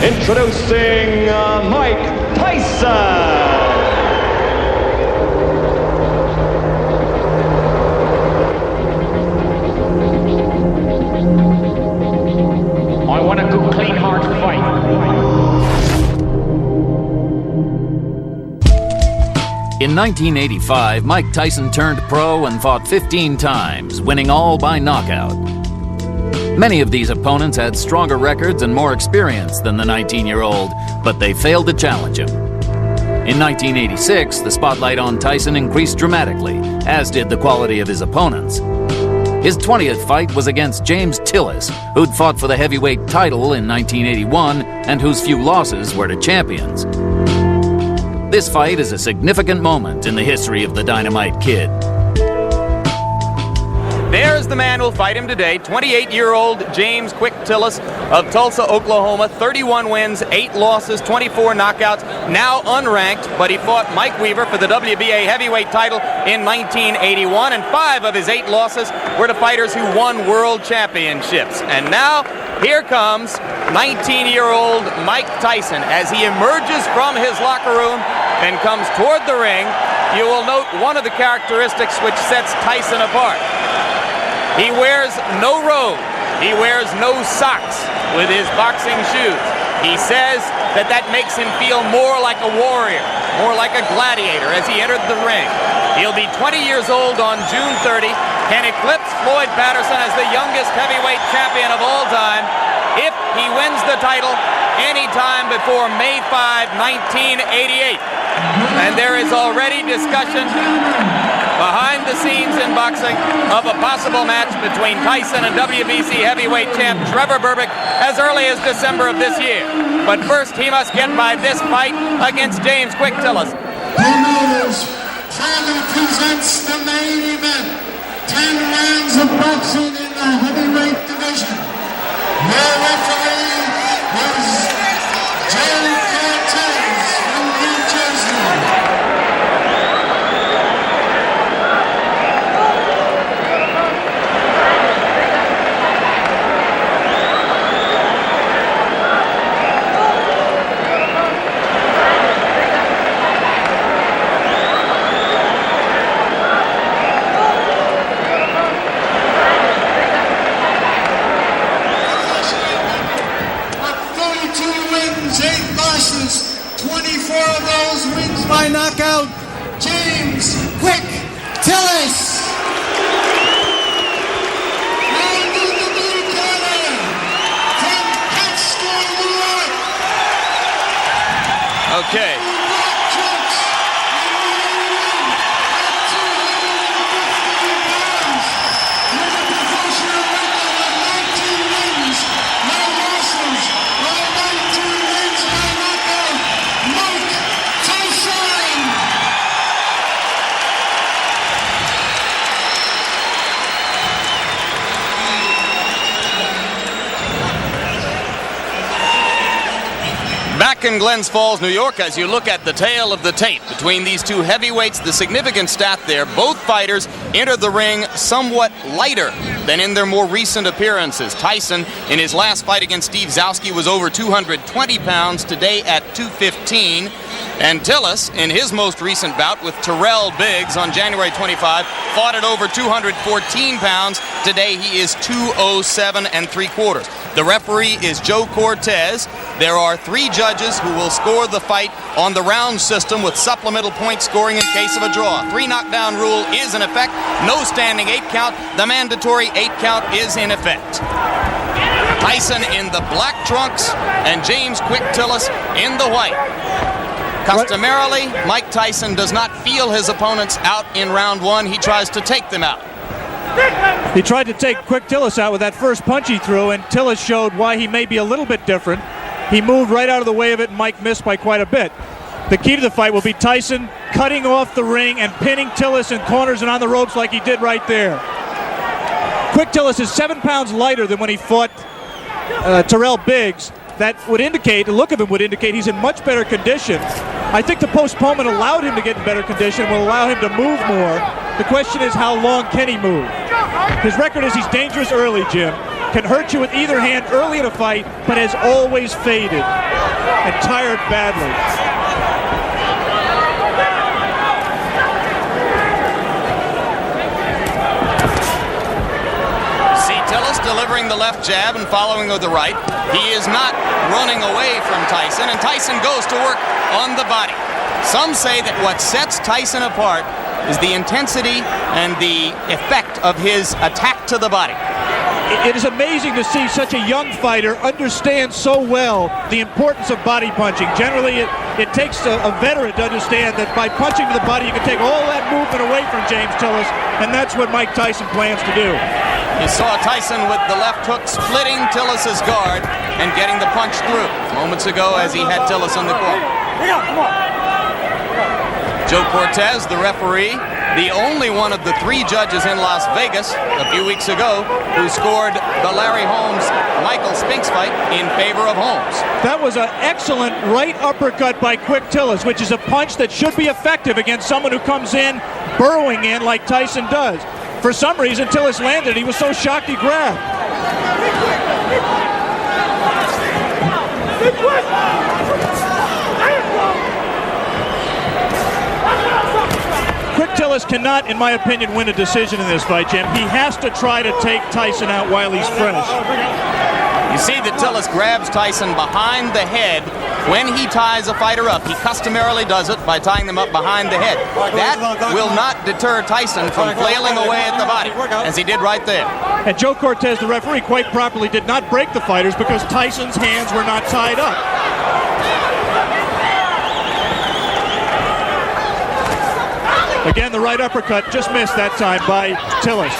Introducing Mike Tyson. I want a good, clean, hard fight. In 1985, Mike Tyson turned pro and fought 15 times, winning all by knockout. Many of these opponents had stronger records and more experience than the 19-year-old, but they failed to challenge him. In 1986, the spotlight on Tyson increased dramatically, as did the quality of his opponents. His 20th fight was against James Tillis, who'd fought for the heavyweight title in 1981 and whose few losses were to champions. This fight is a significant moment in the history of the Dynamite Kid. There's the man who'll fight him today, 28-year-old James "Quick" Tillis of Tulsa, Oklahoma. 31 wins, 8 losses, 24 knockouts, now unranked, but he fought Mike Weaver for the WBA heavyweight title in 1981, and 5 of his 8 losses were to fighters who won world championships. And now, here comes 19-year-old Mike Tyson as he emerges from his locker room and comes toward the ring. You will note one of the characteristics which sets Tyson apart. He wears no robe. He wears no socks with his boxing shoes. He says that makes him feel more like a warrior, more like a gladiator as he entered the ring. He'll be 20 years old on June 30, can eclipse Floyd Patterson as the youngest heavyweight champion of all time if he wins the title anytime before May 5, 1988. And there is already discussion behind the scenes in boxing of a possible match between Tyson and WBC heavyweight champ Trevor Berbick as early as December of this year. But first, he must get by this fight against James "Quick" Tillis. Promoters proudly presents the main event. 10 rounds of boxing in the heavyweight division. Your referee is Joe Cortez from New Jersey. By knockout, James "Quick" Tillis. And in the blue corner, from Pittsburgh, New York. Okay. Back in Glens Falls, New York, as you look at the tale of the tape between these two heavyweights, the significant stat there, both fighters entered the ring somewhat lighter than in their more recent appearances. Tyson, in his last fight against Steve Zowski, was over 220 pounds, today at 215. And Tillis, in his most recent bout with Terrell Biggs on January 25, fought at over 214 pounds. Today he is 207 3/4. The referee is Joe Cortez. There are 3 judges who will score the fight on the round system with supplemental point scoring in case of a draw. 3 knockdown rule is in effect. No standing 8 count. The mandatory 8 count is in effect. Tyson in the black trunks and James "Quick" Tillis in the white. Customarily, Mike Tyson does not feel his opponents out in round 1. He tries to take them out. He tried to take "Quick" Tillis out with that first punch he threw, and Tillis showed why he may be a little bit different. He moved right out of the way of it, and Mike missed by quite a bit. The key to the fight will be Tyson cutting off the ring and pinning Tillis in corners and on the ropes like he did right there. Quick Tillis is 7 pounds lighter than when he fought Terrell Biggs. That would indicate, the look of him would indicate he's in much better condition. I think the postponement allowed him to get in better condition, will allow him to move more. The question is, how long can he move? His record is he's dangerous early, Jim. can hurt you with either hand early in a fight, but has always faded and tired badly. See Tillis delivering the left jab and following with the right. He is not running away from Tyson, and Tyson goes to work on the body. Some say that what sets Tyson apart is the intensity and the effect of his attack to the body. It is amazing to see such a young fighter understand so well the importance of body punching. Generally, it takes a veteran to understand that by punching to the body, you can take all that movement away from James Tillis, and that's what Mike Tyson plans to do. You saw Tyson with the left hook splitting Tillis's guard and getting the punch through moments ago as he had Tillis on the corner. Joe Cortez, the referee, the only one of the 3 judges in Las Vegas a few weeks ago who scored the Larry Holmes-Michael Spinks fight in favor of Holmes. That was an excellent right uppercut by Quick Tillis, which is a punch that should be effective against someone who comes in, burrowing in like Tyson does. For some reason, Tillis landed. He was so shocked he grabbed. Quick Tillis cannot, in my opinion, win a decision in this fight, Jim. He has to try to take Tyson out while he's fresh. You see that Tillis grabs Tyson behind the head when he ties a fighter up. He customarily does it by tying them up behind the head. That will not deter Tyson from flailing away at the body, as he did right there. And Joe Cortez, the referee, quite properly did not break the fighters because Tyson's hands were not tied up. Again, the right uppercut just missed that time by Tillis.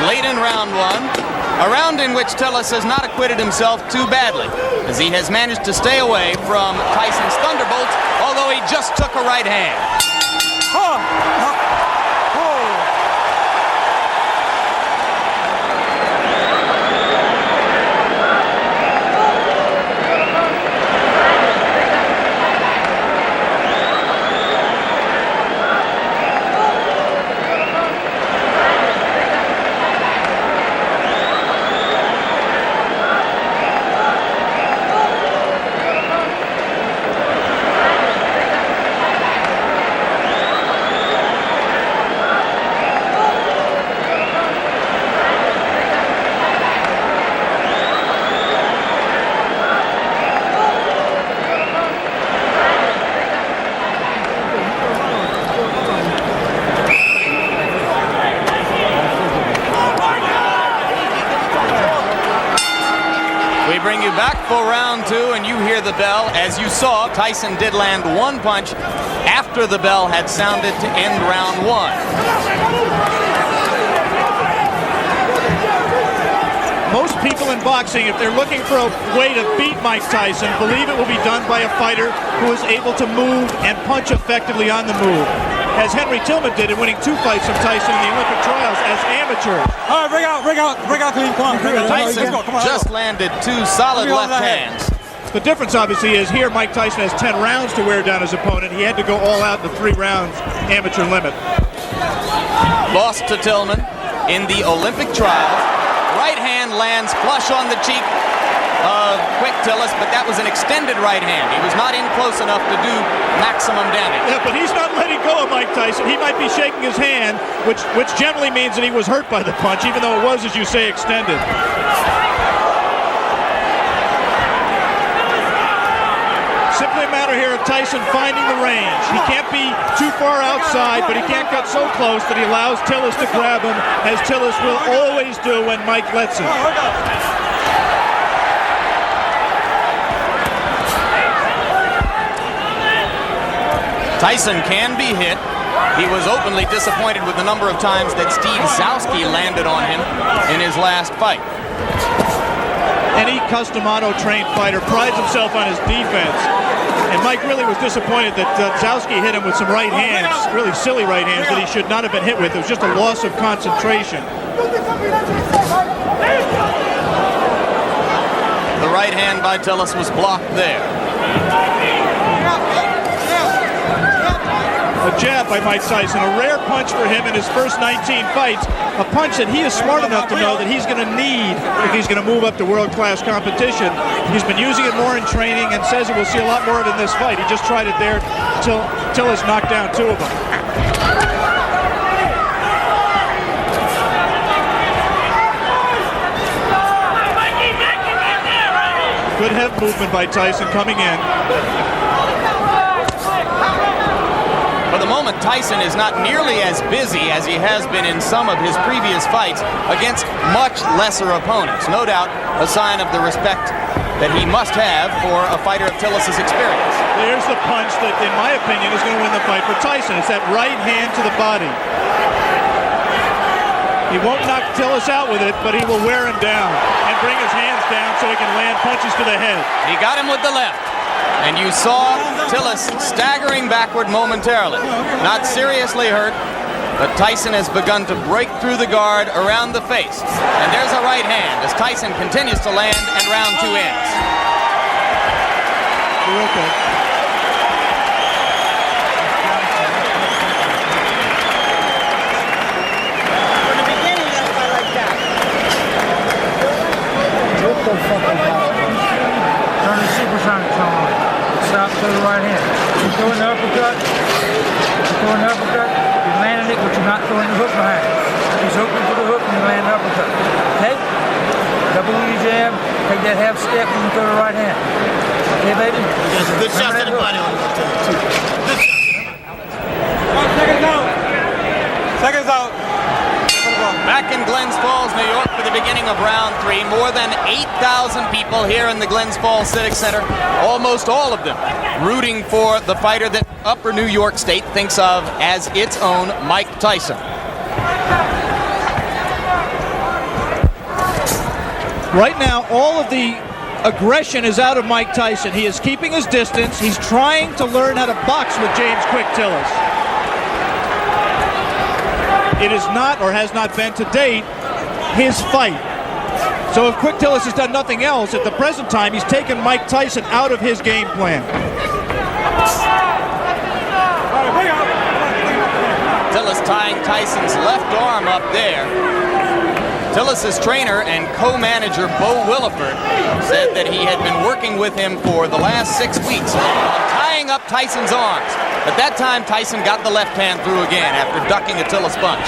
Late in round 1, a round in which Tillis has not acquitted himself too badly, as he has managed to stay away from Tyson's thunderbolts, although he just took a right hand. Bring you back for round 2, and you hear the bell. As you saw, Tyson did land 1 punch after the bell had sounded to end round 1. Most people in boxing, if they're looking for a way to beat Mike Tyson, believe it will be done by a fighter who is able to move and punch effectively on the move, as Henry Tillman did in winning 2 fights from Tyson in the Olympic trials as amateurs. All right, bring out clean. Come on. Tyson just landed 2 solid left hands. The difference, obviously, is here Mike Tyson has 10 rounds to wear down his opponent. He had to go all out in the 3 rounds amateur limit. Lost to Tillman in the Olympic trials. Right hand lands flush on the cheek of Quick Tillis, but that was an extended right hand. He was not in close enough to do maximum damage. Yeah, but he's not letting go of Mike Tyson. He might be shaking his hand, which generally means that he was hurt by the punch, even though it was, as you say, extended. Simply a matter here of Tyson finding the range. He can't be too far outside, but he can't get so close that he allows Tillis to grab him, as Tillis will always do when Mike lets him. Tyson can be hit. He was openly disappointed with the number of times that Steve Zowski landed on him in his last fight. Any custom auto-trained fighter prides himself on his defense. And Mike really was disappointed that Zowski hit him with some right hands, really silly right hands that he should not have been hit with. It was just a loss of concentration. The right hand by Tillis was blocked there. A jab by Mike Tyson, a rare punch for him in his first 19 fights. A punch that he is smart enough to know that he's going to need if he's going to move up to world-class competition. He's been using it more in training and says he will see a lot more of it in this fight. He just tried it there till Tillis knocked down 2 of them. Good head movement by Tyson coming in. For the moment, Tyson is not nearly as busy as he has been in some of his previous fights against much lesser opponents. No doubt a sign of the respect that he must have for a fighter of Tillis' experience. There's the punch that, in my opinion, is going to win the fight for Tyson. It's that right hand to the body. He won't knock Tillis out with it, but he will wear him down and bring his hands down so he can land punches to the head. He got him with the left. And you saw Tillis staggering backward momentarily. Not seriously hurt, but Tyson has begun to break through the guard around the face. And there's a right hand as Tyson continues to land and round 2 ends. You're okay. From the beginning, that's not like that. Turn the supersonics on. Stop to the right hand. You're throwing the uppercut. You're landing it, but you're not throwing the hook behind it. He's hooking to the hook and you land the uppercut. Okay? Double your jab. Take that half step and you throw the right hand. Okay, baby? There's a good shot to the body on that too. Good shot. Seconds out. Seconds out. Back in Glens Falls, New York for the beginning of round 3. More than 8,000 people here in the Glens Falls Civic Center. Almost all of them rooting for the fighter that Upper New York State thinks of as its own Mike Tyson. Right now, all of the aggression is out of Mike Tyson. He is keeping his distance. He's trying to learn how to box with James Quick Tillis. It is not, or has not been to date, his fight. So if Quick Tillis has done nothing else, at the present time, he's taken Mike Tyson out of his game plan. Tillis tying Tyson's left arm up there. Tillis' trainer and co-manager Bo Williford said that he had been working with him for the last 6 weeks on tying up Tyson's arms. At that time, Tyson got the left hand through again after ducking a Tillis punch.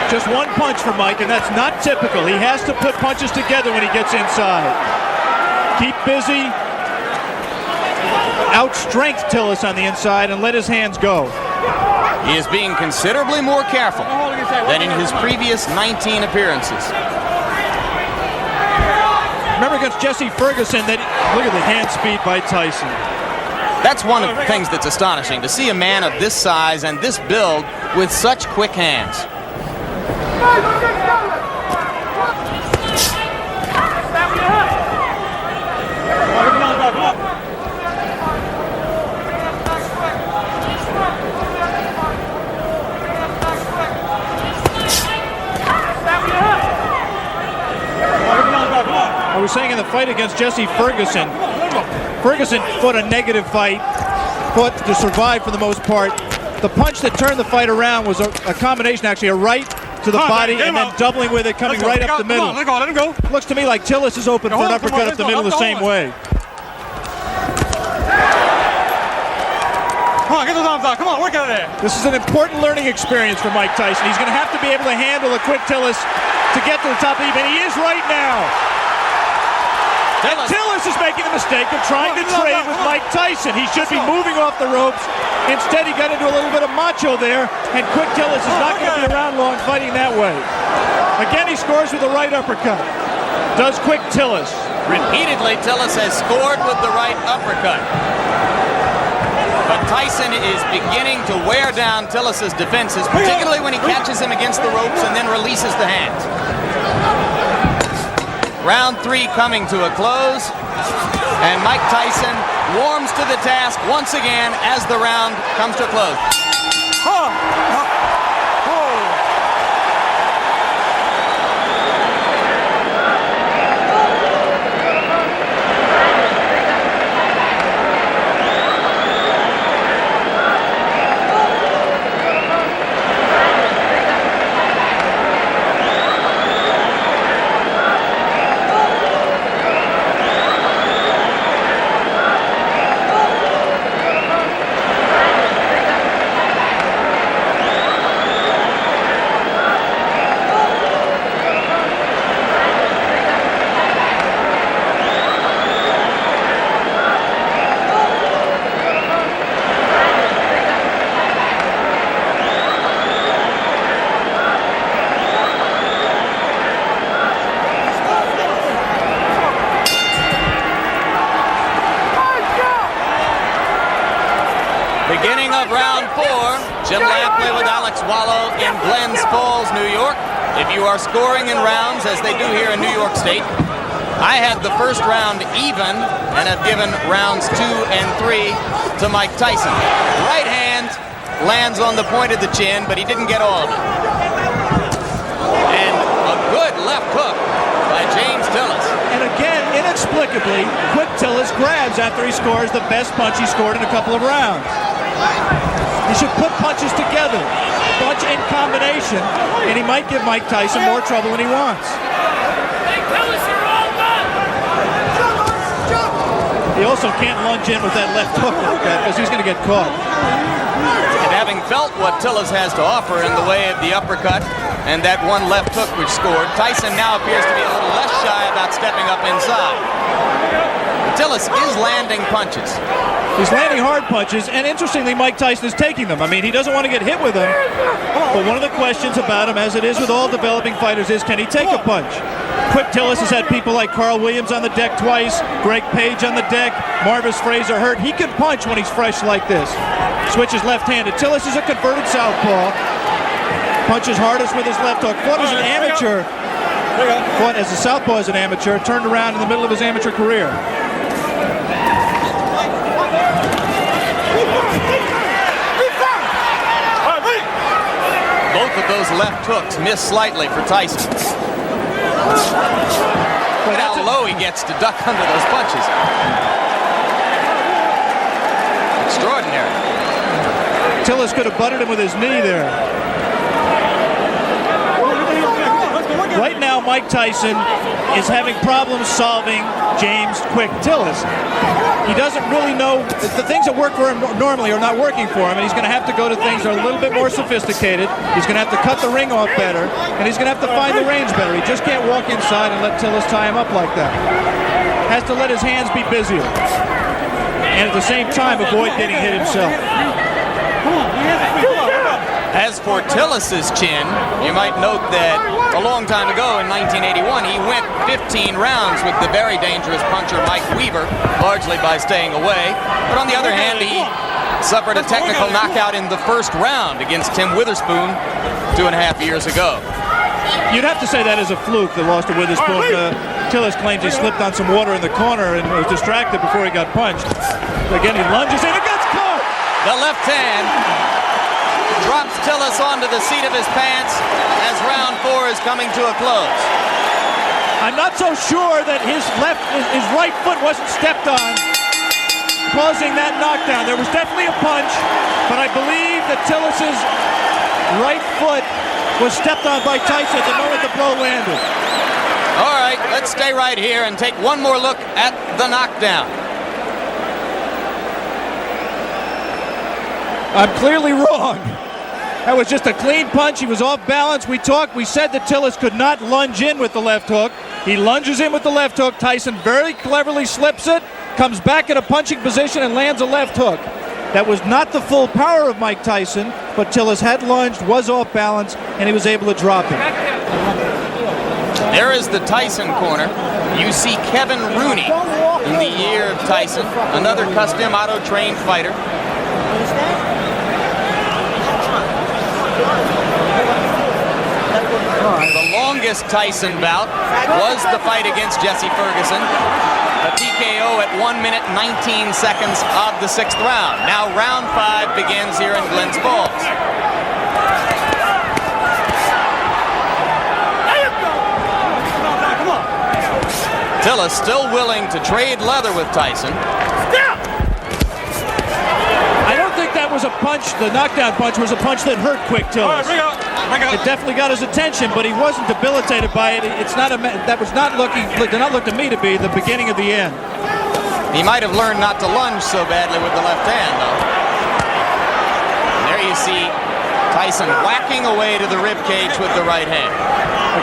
Just one punch for Mike, and that's not typical. He has to put punches together when he gets inside. Keep busy. Outstrength Tillis on the inside and let his hands go. He is being considerably more careful than in his previous 19 appearances. Remember against Jesse Ferguson, that look at the hand speed by Tyson. That's one of the things that's astonishing, to see a man of this size and this build with such quick hands. I was saying in the fight against Jesse Ferguson, Ferguson fought a negative fight, fought to survive for the most part. The punch that turned the fight around was a combination, actually, a right to the body and then doubling with it, coming right up the middle. Let him go. Looks to me like Tillis is open for an uppercut up the middle the same way. Come on, get those arms out. Come on, work out of there. This is an important learning experience for Mike Tyson. He's going to have to be able to handle a Quick Tillis to get to the top of the event. He is right now. And Tillis is making the mistake of trying to trade with Mike Tyson. He should be moving off the ropes. Instead, he got into a little bit of macho there, and Quick Tillis is not going to be around long fighting that way. Again, he scores with the right uppercut. Does Quick Tillis. Repeatedly, Tillis has scored with the right uppercut. But Tyson is beginning to wear down Tillis' defenses, particularly when he catches him against the ropes and then releases the hands. Round 3 coming to a close, and Mike Tyson warms to the task once again as the round comes to a close. Jim Lampley with Alex Wallow in Glens Falls, New York. If you are scoring in rounds, as they do here in New York State, I had the first round even and have given rounds 2 and 3 to Mike Tyson. Right hand lands on the point of the chin, but he didn't get all of it. And a good left hook by James Tillis. And again, inexplicably, Quick Tillis grabs after he scores the best punch he scored in a couple of rounds. He should put punches together, punch in combination, and he might give Mike Tyson more trouble than he wants. He also can't lunge in with that left hook like that because he's going to get caught. And having felt what Tillis has to offer in the way of the uppercut and that one left hook which scored, Tyson now appears to be a little less shy about stepping up inside. Tillis is landing punches. He's landing hard punches, and interestingly, Mike Tyson is taking them. I mean, he doesn't want to get hit with them, but one of the questions about him, as it is with all developing fighters, is can he take a punch? Quick Tillis has had people like Carl Williams on the deck twice, Greg Page on the deck, Marvis Fraser hurt. He can punch when he's fresh like this. Switches left-handed. Tillis is a converted southpaw. Punches hardest with his left hook. Fought as an amateur. Fought as a southpaw as an amateur. Turned around in the middle of his amateur career. Both of those left hooks miss slightly for Tyson. Look at how low he gets to duck under those punches. Extraordinary. Tillis could have butted him with his knee there. Right now, Mike Tyson is having problems solving James Quick Tillis. He doesn't really know, the things that work for him normally are not working for him, and he's going to have to go to things that are a little bit more sophisticated. He's going to have to cut the ring off better, and he's going to have to find the range better. He just can't walk inside and let Tillis tie him up like that. Has to let his hands be busier, and at the same time avoid getting hit himself. As for Tillis's chin, you might note that a long time ago in 1981, he went 15 rounds with the very dangerous puncher Mike Weaver, largely by staying away. But on the other hand, he suffered a technical knockout in the first round against Tim Witherspoon 2.5 years ago. You'd have to say that is a fluke, the loss to Witherspoon. Tillis claims he slipped on some water in the corner and was distracted before he got punched. Again, he lunges in and gets caught! The left hand drops Tillis onto the seat of his pants as round 4 is coming to a close. I'm not so sure that his right foot wasn't stepped on, causing that knockdown. There was definitely a punch, but I believe that Tillis's right foot was stepped on by Tyson at the moment the blow landed. All right, let's stay right here and take one more look at the knockdown. I'm clearly wrong. That was just a clean punch. He was off balance. We said that Tillis could not lunge in with the left hook. He lunges in with the left hook. Tyson very cleverly slips it, comes back in a punching position and lands a left hook. That was not the full power of Mike Tyson, but Tillis had lunged, was off balance, and he was able to drop it. There is the Tyson corner. You see Kevin Rooney in the year of Tyson, another custom auto-trained fighter. The longest Tyson bout was the fight against Jesse Ferguson. A TKO at 1 minute 19 seconds of the 6th round. Now round 5 begins here in Glens Falls. Tillis still willing to trade leather with Tyson. I don't think that was a punch. The knockdown punch was a punch that hurt Quick Tillis. It definitely got his attention, but he wasn't debilitated by it. It's not that was not looking. Did not look to me to be the beginning of the end. He might have learned not to lunge so badly with the left hand, though. And there you see Tyson whacking away to the rib cage with the right hand.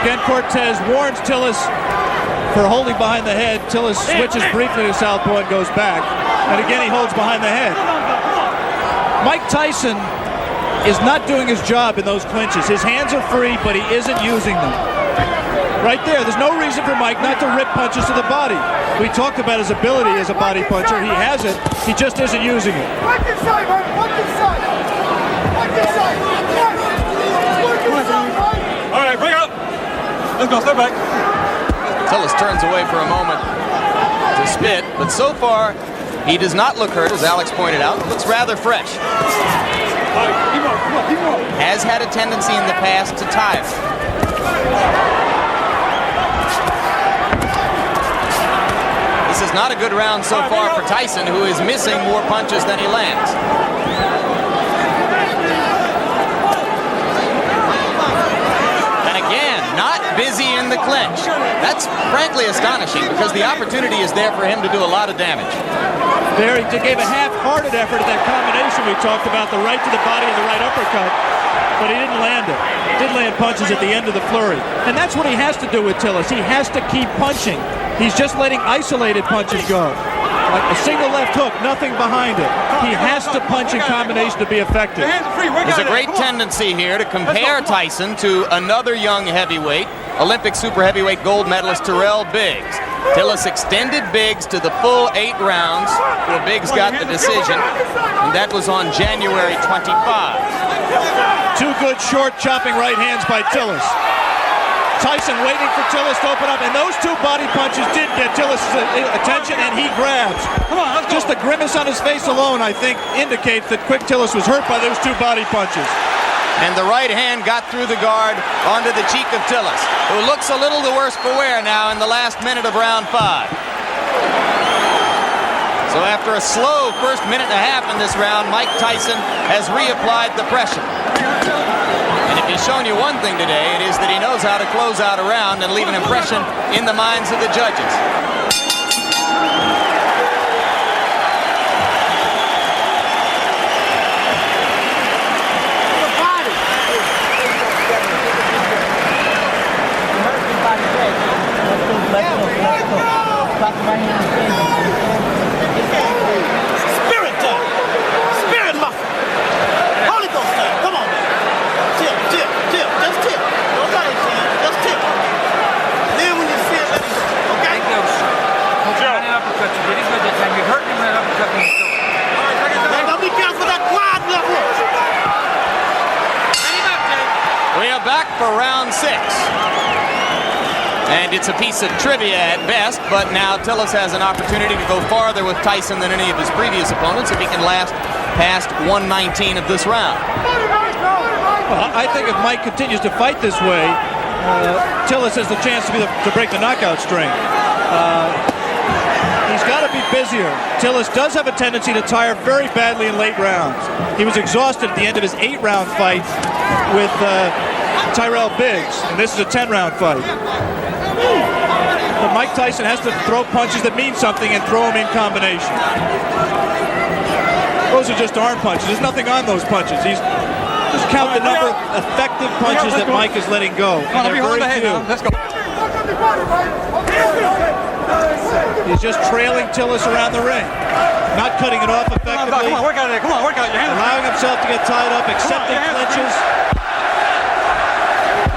Again, Cortez warns Tillis for holding behind the head. Tillis switches briefly to southpaw and goes back. And again, he holds behind the head. Mike Tyson is not doing his job in those clinches. His hands are free, but he isn't using them. Right there, there's no reason for Mike not to rip punches to the body. We talked about his ability as a body puncher. He has it. He just isn't using it. All right, bring it up. Let's go, step back. Tillis turns away for a moment to spit, but so far he does not look hurt, as Alex pointed out. Looks rather fresh. Has had a tendency in the past to tire. This is not a good round so far for Tyson, who is missing more punches than he lands. And again, not busy in the clinch. That's frankly astonishing because the opportunity is there for him to do a lot of damage. There, he gave a half-hearted effort at that combination we talked about, the right to the body and the right uppercut, but he didn't land it. Did land punches at the end of the flurry. And that's what he has to do with Tillis. He has to keep punching. He's just letting isolated punches go. Like a single left hook, nothing behind it. He has to punch in combination to be effective. There's a great tendency here to compare Tyson to another young heavyweight, Olympic super heavyweight gold medalist Terrell Biggs. Tillis extended Biggs to the full 8 rounds, where Biggs got the decision, and that was on January 25. 2 good short chopping right hands by Tillis. Tyson waiting for Tillis to open up, and those 2 body punches did get Tillis' attention, and he grabs. Come on, let's go. Just the grimace on his face alone, I think, indicates that Quick Tillis was hurt by those 2 body punches. And the right hand got through the guard onto the cheek of Tillis, who looks a little the worse for wear now in the last minute of round 5. So after a slow first minute and a half in this round, Mike Tyson has reapplied the pressure. And if he's shown you one thing today, it is that he knows how to close out a round and leave an impression in the minds of the judges. Spirit time. Spirit muscle. Holy Ghost time. Come on, man. Tip. Just tip. Don't try it, Sam. Just tip. Then when you see it, let it go. Okay? Uppercut you did. He's good that time. You hurt him with that uppercut when you threw it. Now be careful with that quad left hook. We are back for round 6. And it's a piece of trivia at best, but now Tillis has an opportunity to go farther with Tyson than any of his previous opponents if he can last past 119 of this round. Well, I think if Mike continues to fight this way, Tillis has the chance to break the knockout string. He's got to be busier. Tillis does have a tendency to tire very badly in late rounds. He was exhausted at the end of his 8-round fight with Tyrell Biggs, and this is a 10-round fight. But Mike Tyson has to throw punches that mean something and throw them in combination. Those are just arm punches. There's nothing on those punches. Just count the number of effective punches that Mike is letting go. And they're very few. Let's go. He's just trailing Tillis around the ring. Not cutting it off effectively. Come on, work out there. Come on, work out your hands. Allowing himself to get tied up, accepting clinches.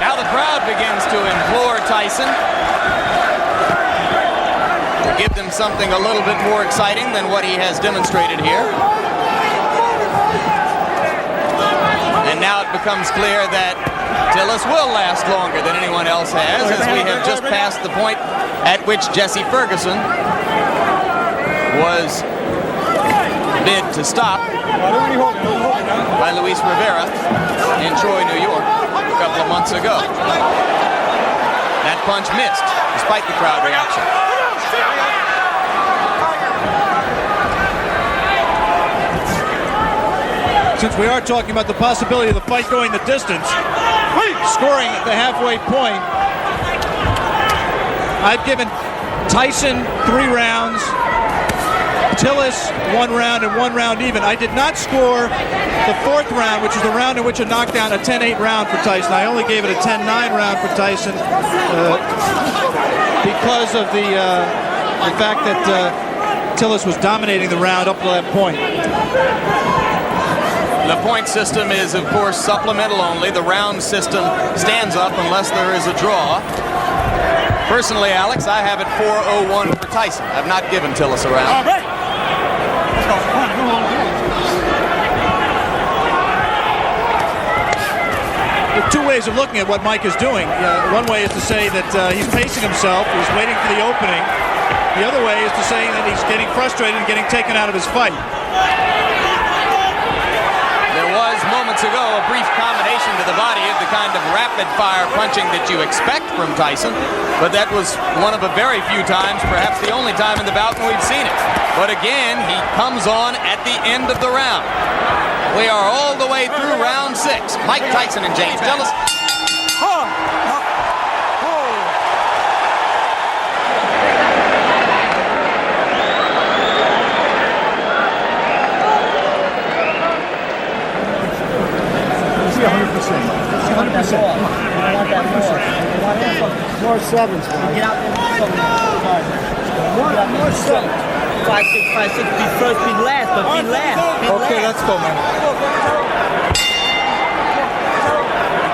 Now the crowd begins to implore Tyson to give them something a little bit more exciting than what he has demonstrated here. And now it becomes clear that Tillis will last longer than anyone else has, as we have just passed the point at which Jesse Ferguson was bid to stop by Luis Rivera in Troy, New York, a couple of months ago. That punch missed, despite the crowd reaction. Since we are talking about the possibility of the fight going the distance, scoring at the halfway point, I've given Tyson 3 rounds, Tillis 1 round, and 1 round even. I did not score the 4th round, which is the round in which a knockdown, a 10-8 round for Tyson. I only gave it a 10-9 round for Tyson because of the fact that Tillis was dominating the round up to that point. The point system is, of course, supplemental only. The round system stands up unless there is a draw. Personally, Alex, I have it 4-0-1 for Tyson. I've not given Tillis a round. All right. Let's go. Come on, There are two ways of looking at what Mike is doing. One way is to say that he's pacing himself, he's waiting for the opening. The other way is to say that he's getting frustrated and getting taken out of his fight. There was moments ago a brief combination to the body of the kind of rapid-fire punching that you expect from Tyson, but that was one of a very few times, perhaps the only time in the bout when we've seen it. But again, he comes on at the end of the round. We are all the way through round 6. Mike Tyson and James Tillis. More sevens, man. Get out there. More sevens. 5, 6, 5, 6. Be first, be last, but be last. Okay, let's go, man.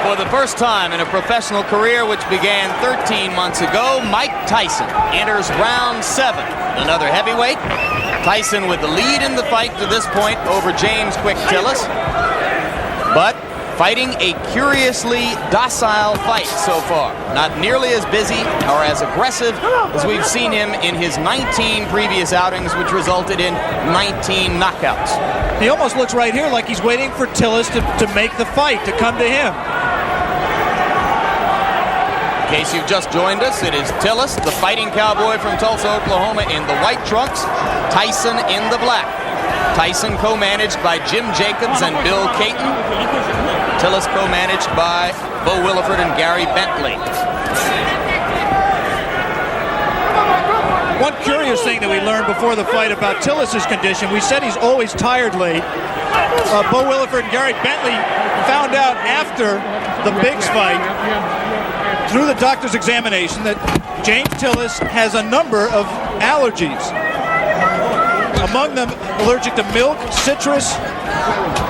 For the first time in a professional career, which began 13 months ago, Mike Tyson enters round 7. Another heavyweight. Tyson with the lead in the fight to this point over James Quick Tillis. But fighting a curiously docile fight so far. Not nearly as busy or as aggressive as we've seen him in his 19 previous outings, which resulted in 19 knockouts. He almost looks right here like he's waiting for Tillis to make the fight, to come to him. In case you've just joined us, it is Tillis, the fighting cowboy from Tulsa, Oklahoma, in the white trunks, Tyson in the black. Tyson co-managed by Jim Jacobs and Bill Caton. Tillis co-managed by Bo Williford and Gary Bentley. One curious thing that we learned before the fight about Tillis' condition, we said he's always tired late. Bo Williford and Gary Bentley found out after the Biggs fight, through the doctor's examination, that James Tillis has a number of allergies. Among them, allergic to milk, citrus,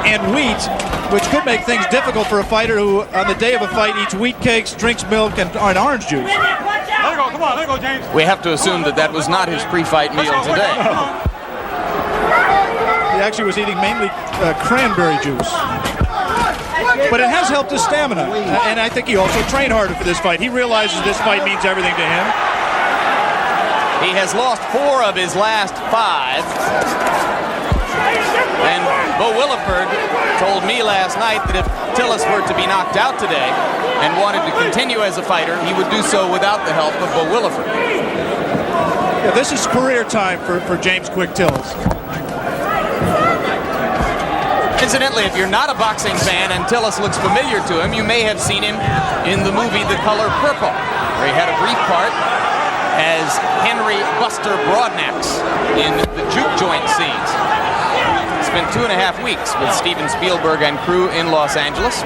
and wheat, which could make things difficult for a fighter who, on the day of a fight, eats wheat cakes, drinks milk, and orange juice. Let it go, come on, let it go, James. We have to assume that that was not his pre-fight meal today. He actually was eating mainly cranberry juice. But it has helped his stamina, and I think he also trained harder for this fight. He realizes this fight means everything to him. He has lost 4 of his last 5. And Bo Williford told me last night that if Tillis were to be knocked out today and wanted to continue as a fighter, he would do so without the help of Bo Williford. Yeah, this is career time for James Quick Tillis. Incidentally, if you're not a boxing fan and Tillis looks familiar to him, you may have seen him in the movie The Color Purple, where he had a brief part as Henry Buster Broadnax in the juke joint scenes. Spent 2.5 weeks with Steven Spielberg and crew in Los Angeles,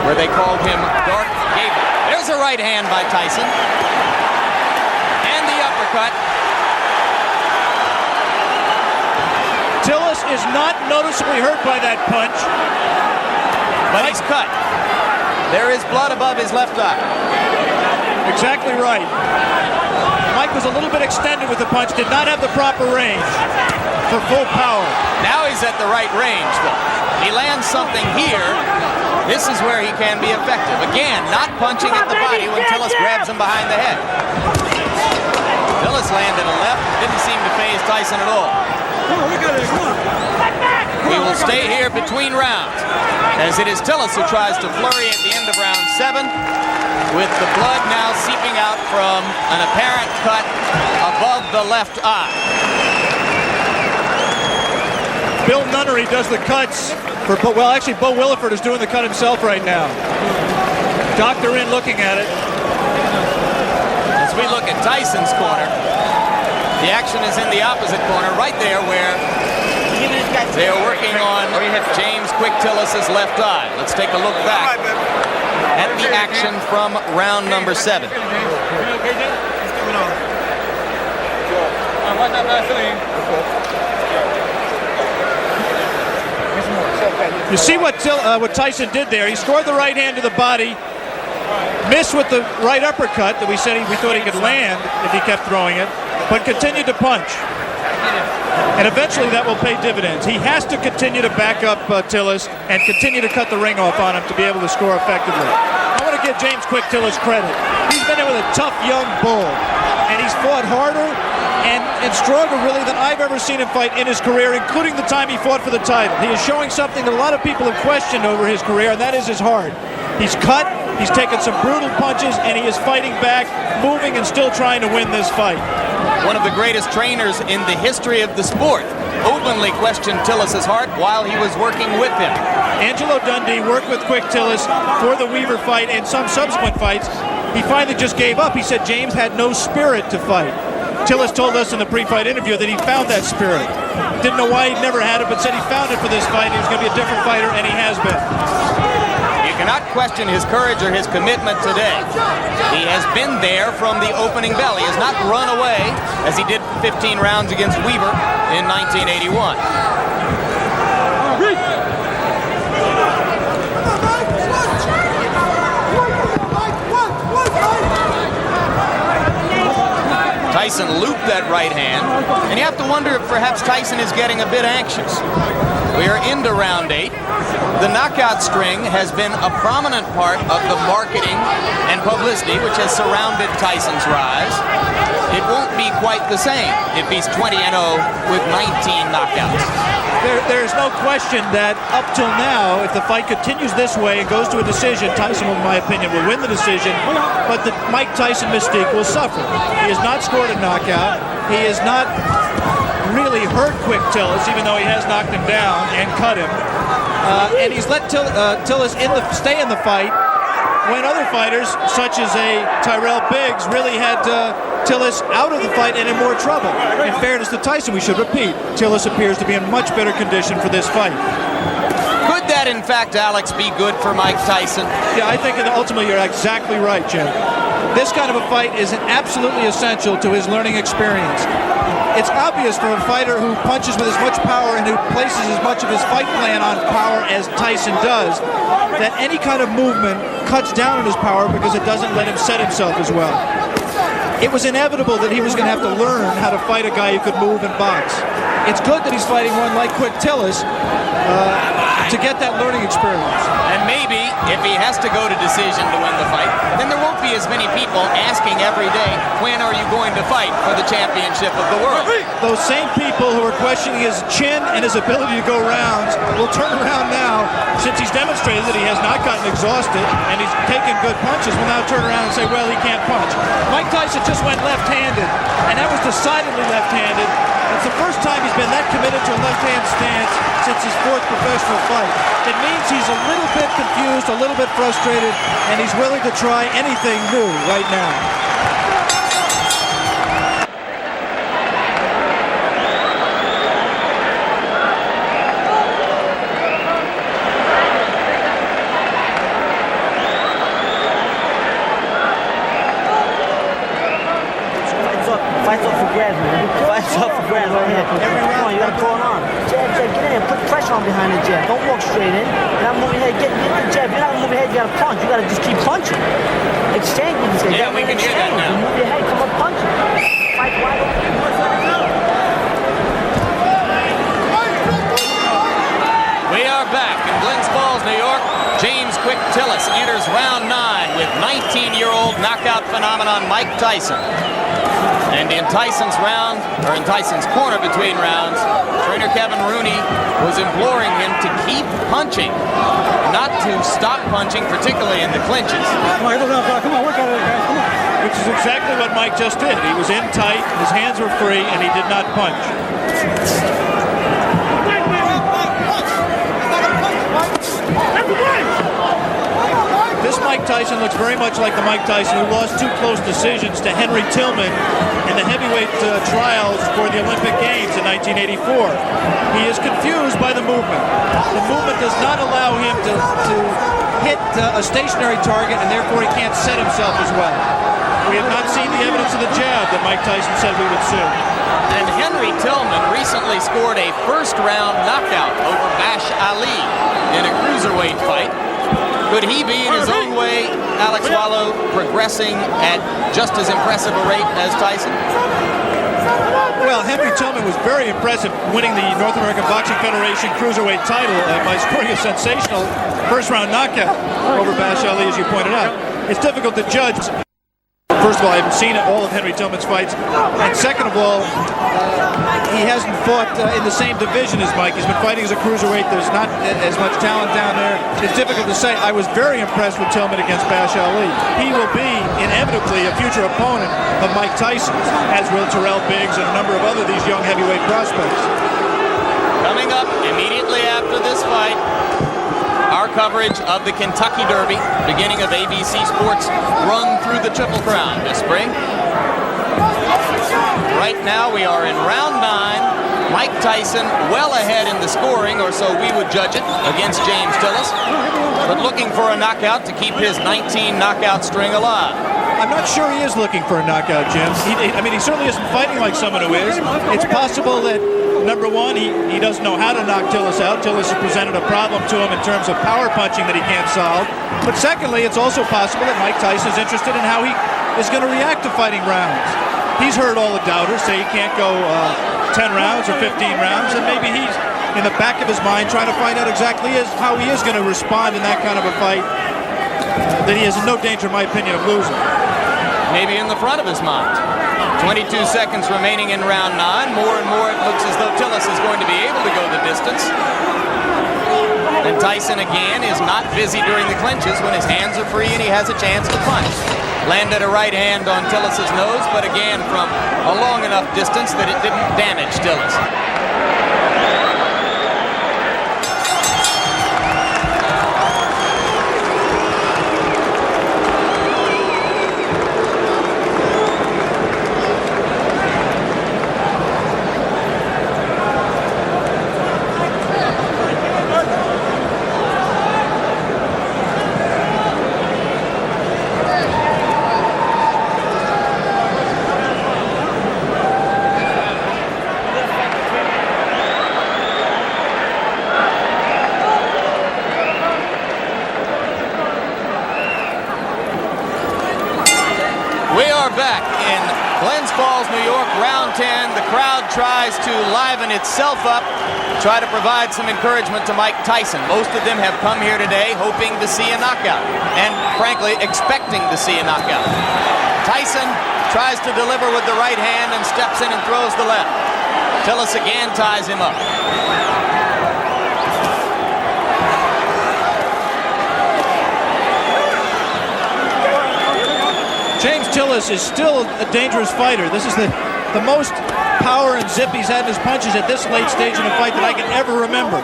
where they called him Dark Gable. There's a right hand by Tyson. And the uppercut. Tillis is not noticeably hurt by that punch. But he's cut. There is blood above his left eye. Exactly right. Mike was a little bit extended with the punch, did not have the proper range for full power. Now he's at the right range, though. He lands something here. This is where he can be effective. Again, not punching at the body when Tillis grabs him behind the head. Tillis landed a left, didn't seem to faze Tyson at all. We will stay here between rounds, as it is Tillis who tries to flurry at the end of round 7, with the blood now seeping out from an apparent cut above the left eye. Bill Nunnery does the cuts for, well, actually Bo Williford is doing the cut himself right now. Doctor in looking at it. As we look at Tyson's corner, the action is in the opposite corner, right there where they are working on James Quick Tillis' left eye. Let's take a look back at the action from round number 7. You see what Tyson did there. He scored the right hand to the body, missed with the right uppercut that we thought he could land if he kept throwing it, but continued to punch. And eventually that will pay dividends. He has to continue to back up Tillis and continue to cut the ring off on him to be able to score effectively. I want to give James Quick Tillis credit. He's been in with a tough young bull, and he's fought harder and stronger really than I've ever seen him fight in his career, including the time he fought for the title. He is showing something that a lot of people have questioned over his career, and that is his heart. He's cut, he's taken some brutal punches, and he is fighting back, moving and still trying to win this fight. One of the greatest trainers in the history of the sport openly questioned Tillis' heart while he was working with him. Angelo Dundee worked with Quick Tillis for the Weaver fight and some subsequent fights. He finally just gave up. He said James had no spirit to fight. Tillis told us in the pre-fight interview that he found that spirit. Didn't know why he'd never had it, but said he found it for this fight. He was going to be a different fighter, and he has been. You cannot question his courage or his commitment today. He has been there from the opening bell. He has not run away as he did 15 rounds against Weaver in 1981. Tyson looped that right hand, and you have to wonder if perhaps Tyson is getting a bit anxious. We are into round 8. The knockout string has been a prominent part of the marketing and publicity which has surrounded Tyson's rise. It won't be quite the same if he's 20-0 with 19 knockouts. There's no question that up till now, if the fight continues this way and goes to a decision, Tyson, in my opinion, will win the decision, but the Mike Tyson mystique will suffer. He has not scored a knockout. He has not really hurt Quick Tillis, even though he has knocked him down and cut him. And he's let Tillis stay in the fight when other fighters, such as a Tyrell Biggs, really had Tillis out of the fight and in more trouble. In fairness to Tyson, we should repeat, Tillis appears to be in much better condition for this fight. Could that, in fact, Alex, be good for Mike Tyson? Yeah, I think ultimately you're exactly right, Jim. This kind of a fight is absolutely essential to his learning experience. It's obvious for a fighter who punches with as much power and who places as much of his fight plan on power as Tyson does, that any kind of movement cuts down on his power because it doesn't let him set himself as well. It was inevitable that he was going to have to learn how to fight a guy who could move and box. It's good that he's fighting one like Quick Tillis to get that learning experience. And maybe if he has to go to decision to win the fight, then there won't be as many people asking every day, when are you going to fight for the championship of the world? Those same people who are questioning his chin and his ability to go rounds will turn around now, since he's demonstrated that he has not gotten exhausted and he's taken good punches, will now turn around and say, well, he can't punch. Mike Tyson just went left-handed, and that was decidedly left-handed. It's the first time he's been that committed to a left-hand stance since his 4th professional fight. It means he's a little bit confused, a little bit frustrated, and he's willing to try anything new right now. Fights up for grabs, man. Fights up for grabs right here. Come on, you gotta pull it on. Jab, get in. Put pressure on behind the jab. Don't walk straight in. You're not moving your head. Get the jab. You're not moving your head. You gotta punch. You gotta just keep punching. Exchange with this guy. Yeah, we can hear that now. You move your head. Come up, punch. Fight wide open. We are back in Glens Falls, New York. James Quick Tillis enters round 9 with 19-year-old knockout phenomenon Mike Tyson. And in Tyson's corner between rounds, trainer Kevin Rooney was imploring him to keep punching, not to stop punching, particularly in the clinches. Come on, work out of it, guys. Come on. Which is exactly what Mike just did. He was in tight, his hands were free, and he did not punch. This Mike Tyson looks very much like the Mike Tyson who lost 2 close decisions to Henry Tillman in the heavyweight trials for the Olympic Games in 1984. He is confused by the movement. The movement does not allow him to hit a stationary target, and therefore he can't set himself as well. We have not seen the evidence of the jab that Mike Tyson said we would see. And Henry Tillman recently scored a first-round knockout over Bash Ali in a cruiserweight fight. Could he be, in his own way, Alex Wallow, progressing at just as impressive a rate as Tyson? Well, Henry Tillman was very impressive winning the North American Boxing Federation Cruiserweight title by scoring a sensational first-round knockout over Bash Ali, as you pointed out. It's difficult to judge. First of all, I haven't seen all of Henry Tillman's fights. And second of all, he hasn't fought in the same division as Mike. He's been fighting as a cruiserweight. There's not as much talent down there. It's difficult to say. I was very impressed with Tillman against Bash Ali. He will be inevitably a future opponent of Mike Tyson, as will Terrell Biggs and a number of other these young heavyweight prospects. Coming up immediately after this fight, our coverage of the Kentucky Derby, beginning of ABC Sports' run through the Triple Crown this spring. Right now we are in round 9. Mike Tyson well ahead in the scoring, or so we would judge it, against James Tillis, but looking for a knockout to keep his 19 knockout string alive. I'm not sure he is looking for a knockout, Jim. He certainly isn't fighting like someone who is. It's possible that, number one, he doesn't know how to knock Tillis out. Tillis has presented a problem to him in terms of power punching that he can't solve. But secondly, it's also possible that Mike Tyson is interested in how he is going to react to fighting rounds. He's heard all the doubters say he can't go 10 rounds or 15 rounds, and maybe he's in the back of his mind trying to find out exactly how he is going to respond in that kind of a fight that he is in no danger, in my opinion, of losing. Maybe in the front of his mind. 22 seconds remaining in round 9. More and more it looks as though Tillis is going to be able to go the distance. And Tyson again is not busy during the clinches when his hands are free and he has a chance to punch. Landed a right hand on Tillis' nose, but again from a long enough distance that it didn't damage Tillis. The crowd tries to liven itself up, try to provide some encouragement to Mike Tyson. Most of them have come here today hoping to see a knockout and, frankly, expecting to see a knockout. Tyson tries to deliver with the right hand and steps in and throws the left. Tillis again ties him up. James Tillis is still a dangerous fighter. This is the most power and zip he's had in his punches at this late stage in a fight that I can ever remember.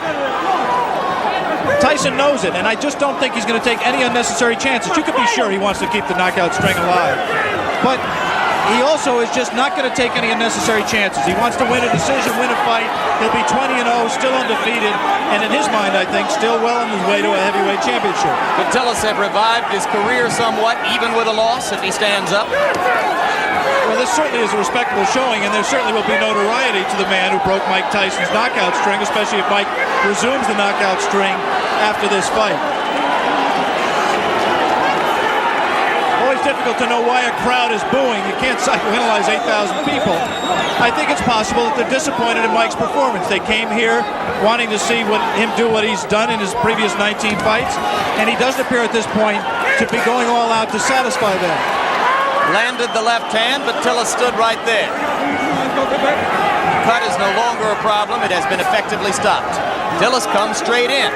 Tyson knows it, and I just don't think he's going to take any unnecessary chances. You can be sure he wants to keep the knockout string alive. But he also is just not going to take any unnecessary chances. He wants to win a decision, win a fight. He'll be 20-0, still undefeated, and in his mind, I think, still well on his way to a heavyweight championship. Could Tillis have revived his career somewhat, even with a loss, if he stands up? Well, this certainly is a respectable showing, and there certainly will be notoriety to the man who broke Mike Tyson's knockout string, especially if Mike resumes the knockout string after this fight. Always difficult to know why a crowd is booing. You can't psychoanalyze 8,000 people. I think it's possible that they're disappointed in Mike's performance. They came here wanting to see him do what he's done in his previous 19 fights, and he doesn't appear at this point to be going all out to satisfy them. Landed the left hand, but Tillis stood right there. Cut is no longer a problem. It has been effectively stopped. Tillis comes straight in.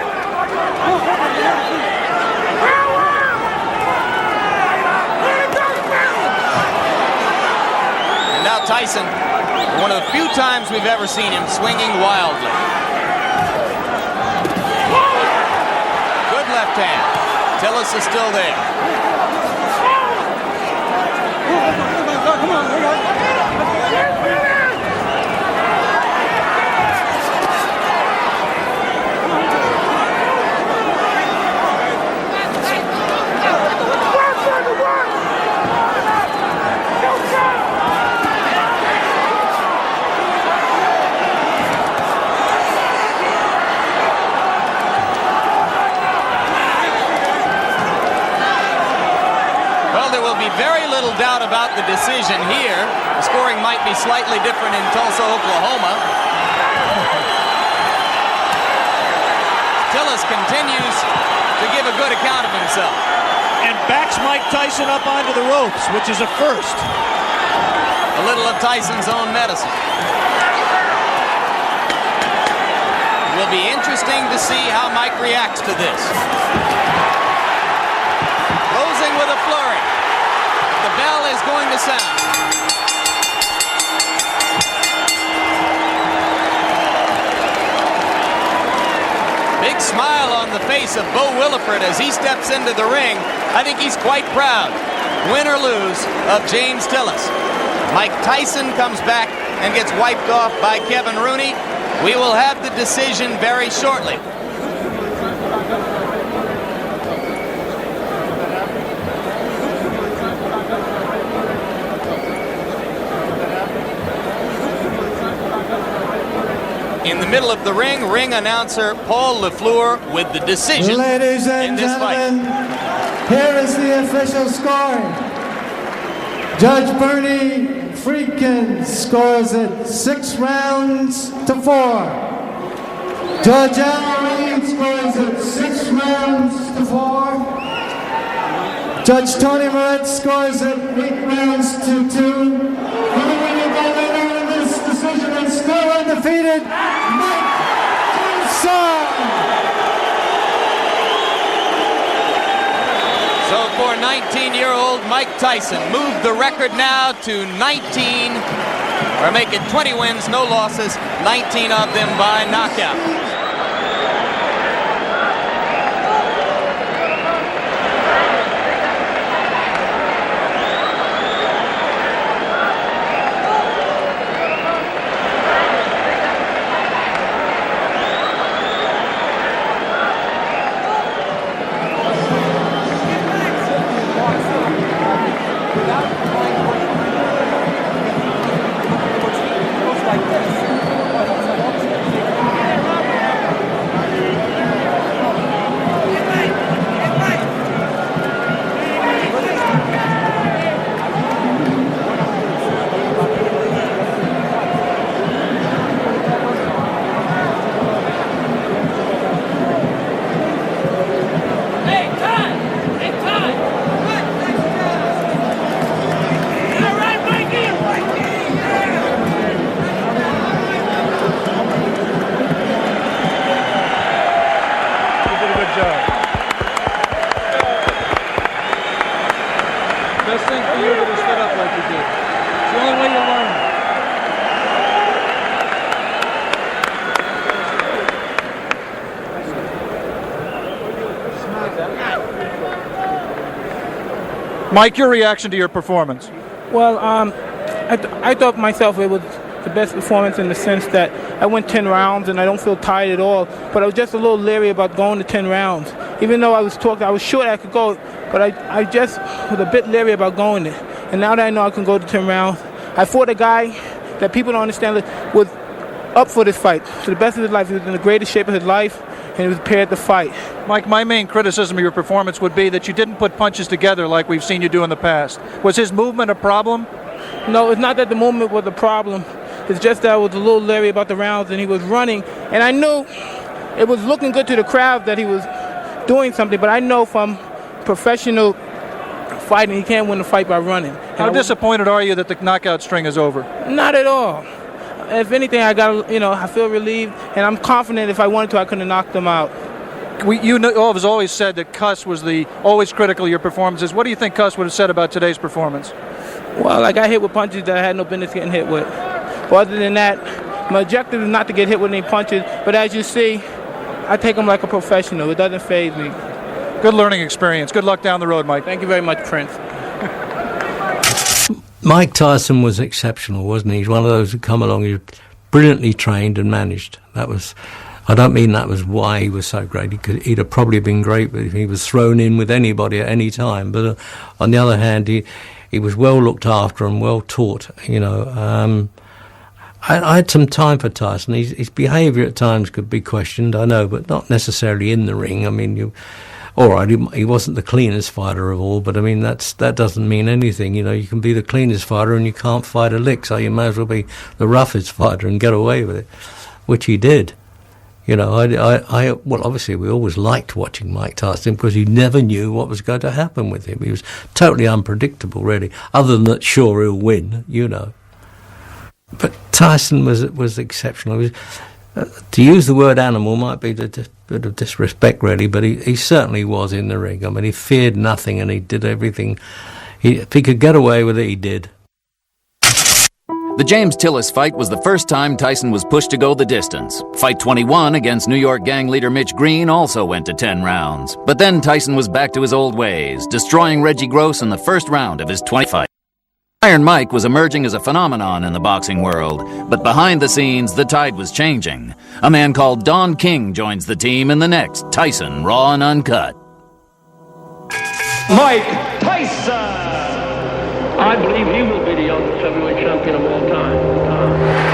And now Tyson, one of the few times we've ever seen him swinging wildly. Good left hand. Tillis is still there. Come on, we go. Very little doubt about the decision here. scoring might be slightly different in Tulsa, Oklahoma. Tillis continues to give a good account of himself. And backs Mike Tyson up onto the ropes, which is a first. A little of Tyson's own medicine. It will be interesting to see how Mike reacts to this. Closing with a flurry. The bell is going to sound. Big smile on the face of Bo Williford as he steps into the ring. I think he's quite proud, win or lose, of James Tillis. Mike Tyson comes back and gets wiped off by Kevin Rooney. We will have the decision very shortly. In the middle of the ring announcer Paul LaFleur with the decision. Ladies and gentlemen, here is the official score. Judge Bernie Friedkin scores it 6 rounds to 4. Judge Al Reed scores it 6 rounds to 4. Judge Tony Moretz scores it 8 rounds to 2. This decision is still undefeated. Mike Tyson. So for 19-year-old Mike Tyson, moved the record now to 19, or make it 20 wins, no losses, 19 of them by knockout. Best thing for you to stood up like you did. It's the only way you learn. Mike, your reaction to your performance? Well, I thought myself it was the best performance in the sense that I went 10 rounds and I don't feel tired at all. But I was just a little leery about going to 10 rounds. Even though I was sure I could go, but I just was a bit leery about going there. And now that I know I can go to 10 rounds, I fought a guy that people don't understand was up for this fight. To the best of his life, he was in the greatest shape of his life, and he was prepared to fight. Mike, my main criticism of your performance would be that you didn't put punches together like we've seen you do in the past. Was his movement a problem? No, it's not that the movement was a problem. It's just that I was a little leery about the rounds, and he was running. And I knew it was looking good to the crowd that he was doing something, but I know from professional fighting, he can't win a fight by running. How disappointed are you that the knockout string is over? Not at all. If anything, I feel relieved, and I'm confident if I wanted to, I could have knocked them out. You have always said that Cuss was always critical of your performances. What do you think Cuss would have said about today's performance? Well, I got hit with punches that I had no business getting hit with. But other than that, my objective is not to get hit with any punches, but as you see, I take them like a professional. It doesn't faze me. Good learning experience. Good luck down the road, Mike. Thank you very much, Prince. Mike Tyson was exceptional, wasn't he? He's one of those who come along, he was brilliantly trained and managed. I don't mean that was why he was so great. He'd have probably been great if he was thrown in with anybody at any time. But on the other hand, he was well looked after and well taught, I had some time for Tyson. His behaviour at times could be questioned, I know, but not necessarily in the ring. I mean, all right, he wasn't the cleanest fighter of all, but I mean, that doesn't mean anything. You know, you can be the cleanest fighter and you can't fight a lick, so you may as well be the roughest fighter and get away with it, which he did. You know, well, obviously we always liked watching Mike Tyson because you never knew what was going to happen with him. He was totally unpredictable, really, other than that, sure, he'll win, you know. But Tyson was exceptional. He was, to use the word animal might be a bit of disrespect, really, but he certainly was in the ring. I mean, he feared nothing and he did everything. If he could get away with it, he did. The James Tillis fight was the first time Tyson was pushed to go the distance. Fight 21 against New York gang leader Mitch Green also went to 10 rounds. But then Tyson was back to his old ways, destroying Reggie Gross in the first round of his 20th fight. Iron Mike was emerging as a phenomenon in the boxing world, but behind the scenes, the tide was changing. A man called Don King joins the team in the next Tyson Raw and Uncut. Mike Tyson! I believe he will be the youngest heavyweight champion of all time.